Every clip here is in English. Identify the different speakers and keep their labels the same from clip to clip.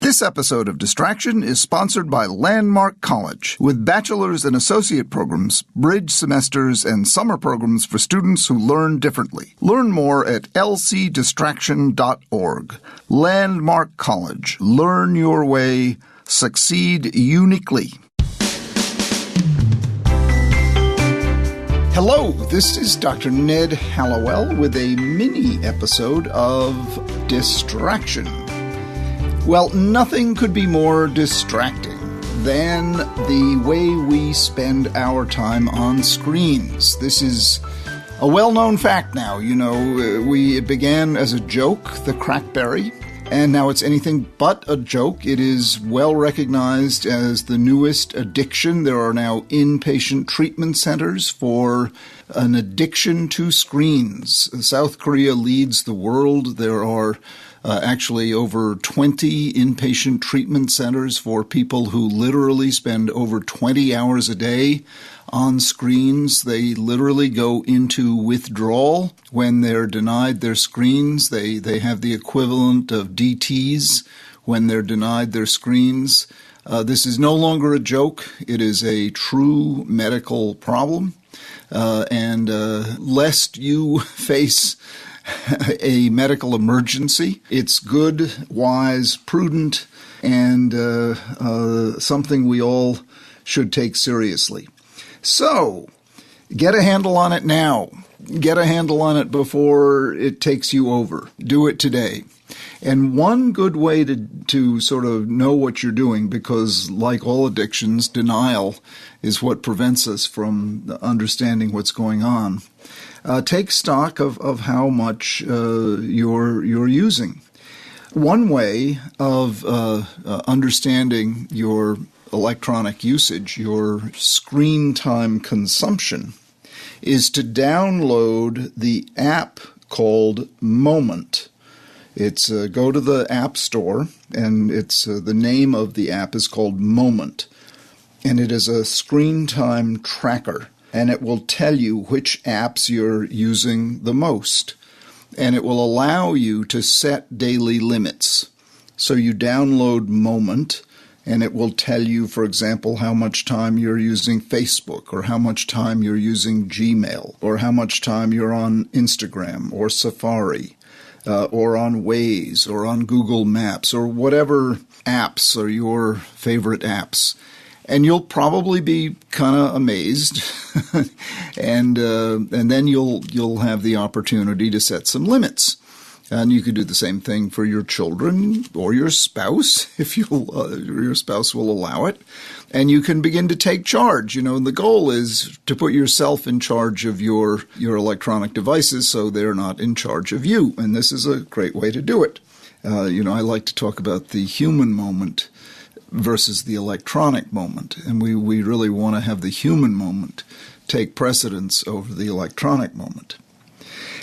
Speaker 1: This episode of Distraction is sponsored by Landmark College, with bachelor's and associate programs, bridge semesters, and summer programs for students who learn differently. Learn more at lcdistraction.org. Landmark College. Learn your way. Succeed uniquely. Hello, this is Dr. Ned Hallowell with a mini episode of Distraction. Well, nothing could be more distracting than the way we spend our time on screens. This is a well-known fact now. You know, it began as a joke, the crackberry, and now it's anything but a joke. It is well recognized as the newest addiction. There are now inpatient treatment centers for an addiction to screens. South Korea leads the world. There are actually over 20 inpatient treatment centers for people who literally spend over 20 hours a day on screens. They literally go into withdrawal when they're denied their screens. They have the equivalent of DTs when they're denied their screens. This is no longer a joke. It is a true medical problem. And lest you face a medical emergency, it's good, wise, prudent, and something we all should take seriously. So, get a handle on it now. Get a handle on it before it takes you over. Do it today. And one good way to sort of know what you're doing, because like all addictions, denial is what prevents us from understanding what's going on. Take stock of how much you're using. One way of understanding your electronic usage, your screen time consumption, is to download the app called Moment. It's go to the App Store, and it's the name of the app is called Moment, and it is a screen time tracker. And it will tell you which apps you're using the most. And it will allow you to set daily limits. So you download Moment, and it will tell you, for example, how much time you're using Facebook, or how much time you're using Gmail, or how much time you're on Instagram, or Safari, or on Waze, or on Google Maps, or whatever apps are your favorite apps. And you'll probably be kind of amazed, and then you'll have the opportunity to set some limits. And you could do the same thing for your children or your spouse, if your spouse will allow it. And you can begin to take charge. You know, and the goal is to put yourself in charge of your electronic devices so they're not in charge of you. And this is a great way to do it. I like to talk about the human moment versus the electronic moment. And we really want to have the human moment take precedence over the electronic moment.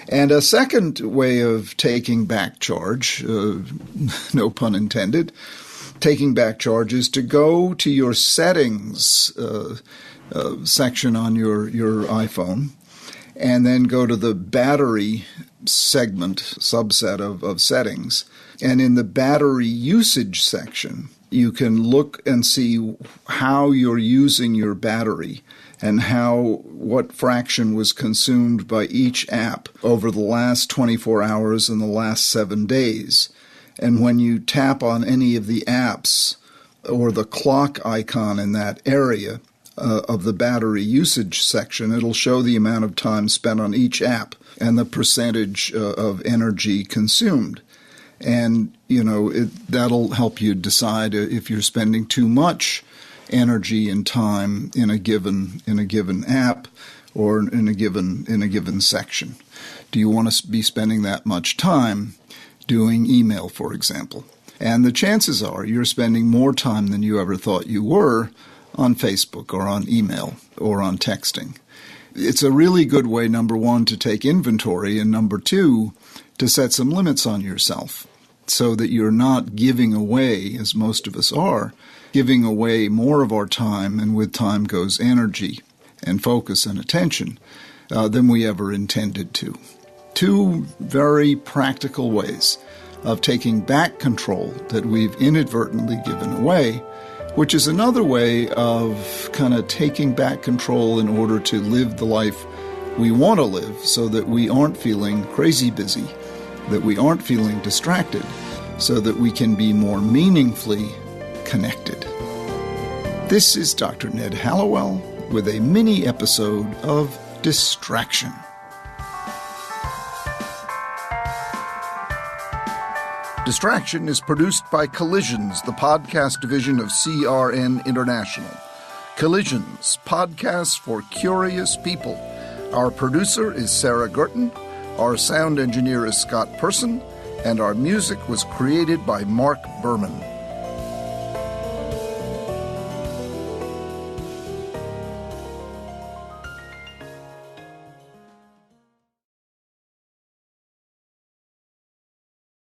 Speaker 1: And a second way of taking back charge, no pun intended, taking back charge is to go to your settings section on your iPhone, and then go to the battery subset of settings. And in the battery usage section, you can look and see how you're using your battery and what fraction was consumed by each app over the last 24 hours and the last 7 days. And when you tap on any of the apps or the clock icon in that area of the battery usage section, it'll show the amount of time spent on each app and the percentage of energy consumed. And, that'll help you decide if you're spending too much energy and time in a given app or in a given section. Do you want to be spending that much time doing email, for example? And the chances are you're spending more time than you ever thought you were on Facebook or on email or on texting. It's a really good way, number one, to take inventory, and number two, to set some limits on yourself so that you're not giving away, as most of us are, giving away more of our time, and with time goes energy and focus and attention, than we ever intended to. Two very practical ways of taking back control that we've inadvertently given away, which is another way of kind of taking back control in order to live the life we want to live so that we aren't feeling crazy busy, that we aren't feeling distracted, so that we can be more meaningfully connected. This is Dr. Ned Hallowell with a mini episode of Distraction. Distraction is produced by Collisions, the podcast division of CRN International. Collisions, podcasts for curious people. Our producer is Sarah Gurton, our sound engineer is Scott Person, and our music was created by Mark Berman.